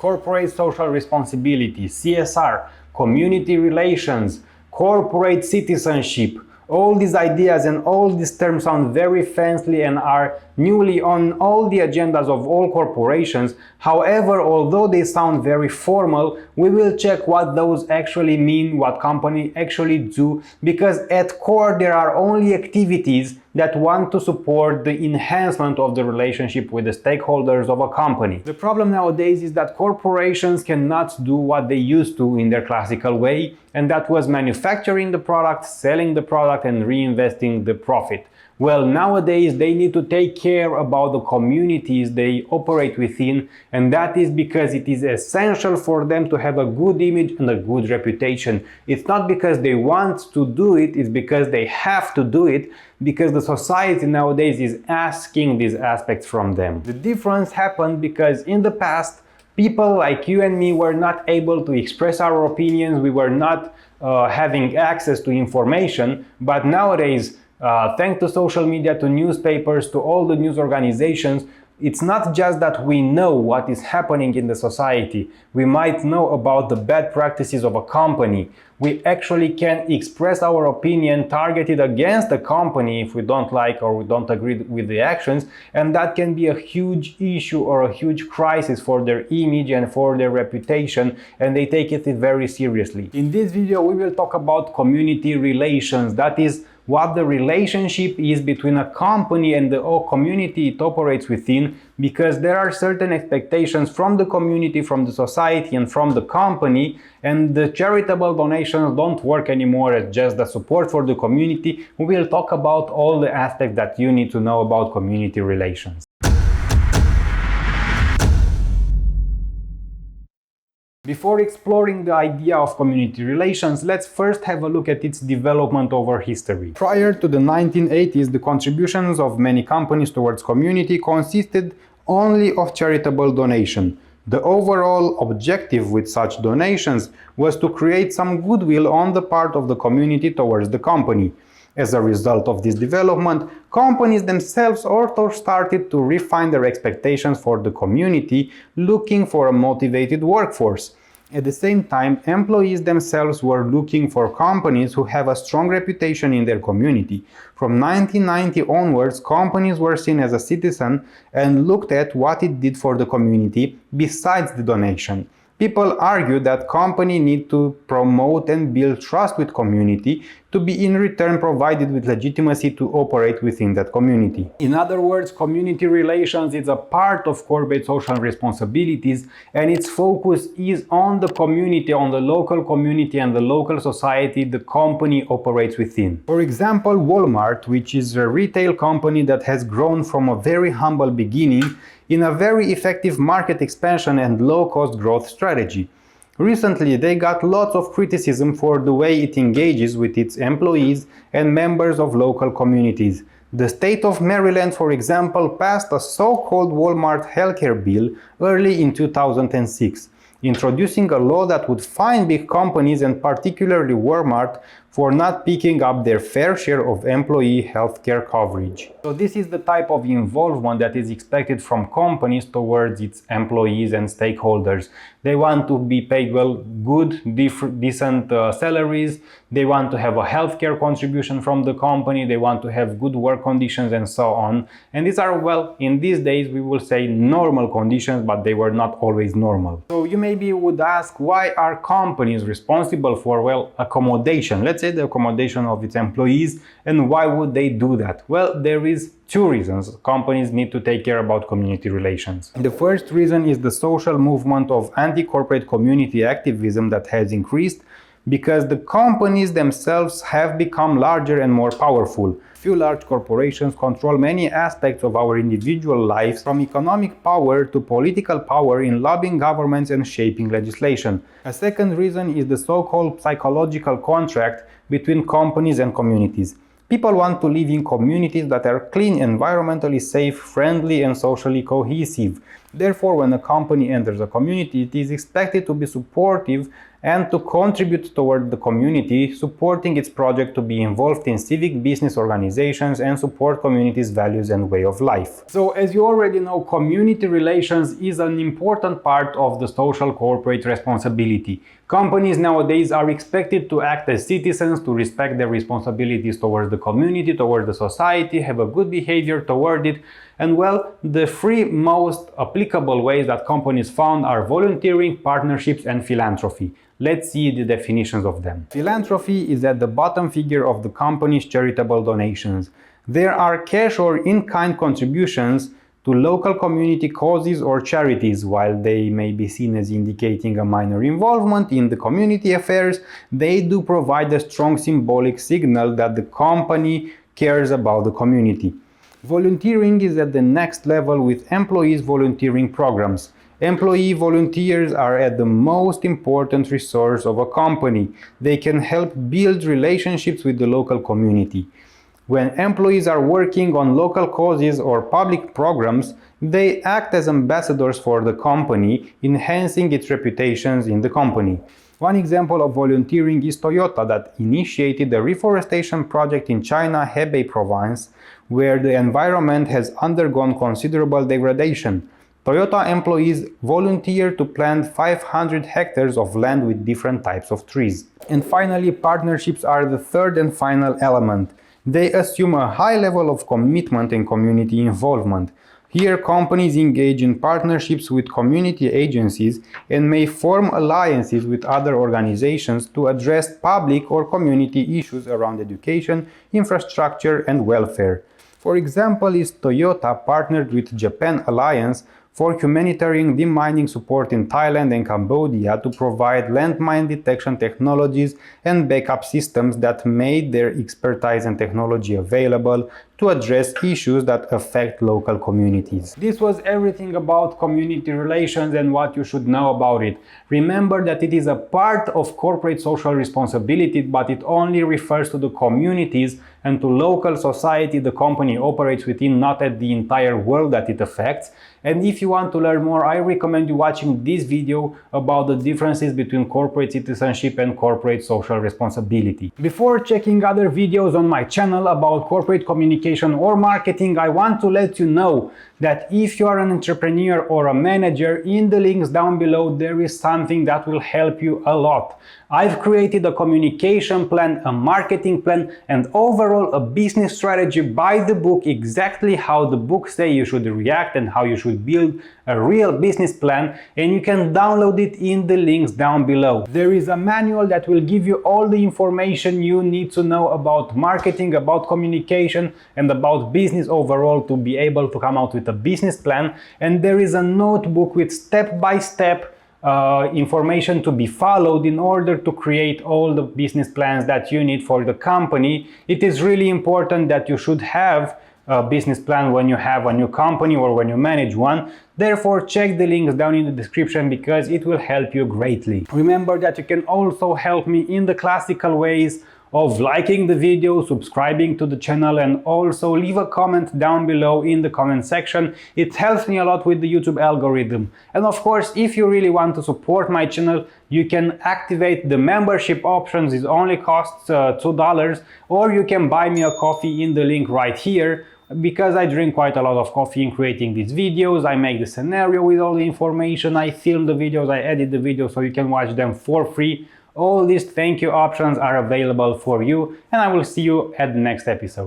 Corporate social responsibility, CSR, community relations, corporate citizenship. All these ideas and all these terms sound very fancy and are newly on all the agendas of all corporations. However, although they sound very formal, we will check what those actually mean, what companies actually do, because at core there are only activities that want to support the enhancement of the relationship with the stakeholders of a company. The problem nowadays is that corporations cannot do what they used to in their classical way, and that was manufacturing the product, selling the product, and reinvesting the profit. Well, nowadays they need to take care about the communities they operate within, and that is because it is essential for them to have a good image and a good reputation. It's not because they want to do it, it's because they have to do it, because the society nowadays is asking these aspects from them. The difference happened because in the past, people like you and me were not able to express our opinions, we were not having access to information, but nowadays, thanks to social media, to newspapers, to all the news organizations, it's not just that we know what is happening in the society. We might know about the bad practices of a company. We actually can express our opinion targeted against the company if we don't like or we don't agree with the actions, and that can be a huge issue or a huge crisis for their image and for their reputation, and they take it very seriously. In this video we will talk about community relations, that is what the relationship is between a company and the community it operates within, because there are certain expectations from the community, from the society, and from the company, and the charitable donations don't work anymore as just the support for the community. We will talk about all the aspects that you need to know about community relations. Before exploring the idea of community relations, let's first have a look at its development over history. Prior to the 1980s, the contributions of many companies towards community consisted only of charitable donation. The overall objective with such donations was to create some goodwill on the part of the community towards the company. As a result of this development, companies themselves also started to refine their expectations for the community, looking for a motivated workforce. At the same time, employees themselves were looking for companies who have a strong reputation in their community. From 1990 onwards, companies were seen as a citizen and looked at what it did for the community besides the donation. People argue that companies need to promote and build trust with community to be in return provided with legitimacy to operate within that community. In other words, community relations is a part of corporate social responsibilities, and its focus is on the community, on the local community and the local society the company operates within. For example, Walmart, which is a retail company that has grown from a very humble beginning in a very effective market expansion and low-cost growth strategy. Recently, they got lots of criticism for the way it engages with its employees and members of local communities. The state of Maryland, for example, passed a so-called Walmart healthcare bill early in 2006, introducing a law that would fine big companies and particularly Walmart for not picking up their fair share of employee healthcare coverage. So this is the type of involvement that is expected from companies towards its employees and stakeholders. They want to be paid well, good, decent salaries. They want to have a healthcare contribution from the company. They want to have good work conditions and so on. And these are, well, in these days we will say normal conditions, but they were not always normal. So you maybe would ask, why are companies responsible for, well, accommodation? Let's say the accommodation of its employees, and why would they do that? Well, there is two reasons companies need to take care about community relations. The first reason is the social movement of anti-corporate community activism that has increased because the companies themselves have become larger and more powerful. Few large corporations control many aspects of our individual lives, from economic power to political power in lobbying governments and shaping legislation. A second reason is the so-called psychological contract between companies and communities. People want to live in communities that are clean, environmentally safe, friendly, and socially cohesive. Therefore, when a company enters a community, it is expected to be supportive and to contribute toward the community, supporting its project to be involved in civic business organizations and support community's values and way of life. So, as you already know, community relations is an important part of the social corporate responsibility. Companies nowadays are expected to act as citizens, to respect their responsibilities towards the community, towards the society, have a good behavior toward it. And well, the three most applicable ways that companies found are volunteering, partnerships, and philanthropy. Let's see the definitions of them. Philanthropy is at the bottom figure of the company's charitable donations. There are cash or in-kind contributions to local community causes or charities. While they may be seen as indicating a minor involvement in the community affairs, they do provide a strong symbolic signal that the company cares about the community. Volunteering is at the next level with employees volunteering programs. Employee volunteers are at the most important resource of a company. They can help build relationships with the local community. When employees are working on local causes or public programs, they act as ambassadors for the company, enhancing its reputations in the company. One example of volunteering is Toyota, that initiated a reforestation project in China, Hebei province, where the environment has undergone considerable degradation. Toyota employees volunteer to plant 500 hectares of land with different types of trees. And finally, partnerships are the third and final element. They assume a high level of commitment and community involvement. Here, companies engage in partnerships with community agencies and may form alliances with other organizations to address public or community issues around education, infrastructure, and welfare. For example, is Toyota partnered with Japan Alliance for humanitarian demining support in Thailand and Cambodia to provide landmine detection technologies and backup systems that made their expertise and technology available to address issues that affect local communities. This was everything about community relations and what you should know about it. Remember that it is a part of corporate social responsibility, but it only refers to the communities and to local society the company operates within, not at the entire world that it affects. And if you want to learn more, I recommend you watching this video about the differences between corporate citizenship and corporate social responsibility. Before checking other videos on my channel about corporate communication or marketing, I want to let you know that if you are an entrepreneur or a manager, in the links down below there is something that will help you a lot. I've created a communication plan, a marketing plan, and overall a business strategy by the book, exactly how the book says you should react and how you should build a real business plan, and you can download it in the links down below. There is a manual that will give you all the information you need to know about marketing, about communication, and about business overall to be able to come out with a business plan. And there is a notebook with step-by-step information to be followed in order to create all the business plans that you need for the company. It is really important that you should have a business plan when you have a new company or when you manage one. Therefore, check the links down in the description because it will help you greatly. Remember that you can also help me in the classical ways of liking the video, subscribing to the channel, and also leave a comment down below in the comment section. It helps me a lot with the YouTube algorithm. And of course, if you really want to support my channel, you can activate the membership options. It only costs $2, or you can buy me a coffee in the link right here. Because I drink quite a lot of coffee in creating these videos, I make the scenario with all the information, I film the videos, I edit the videos so you can watch them for free. All these thank you options are available for you, and I will see you at the next episode.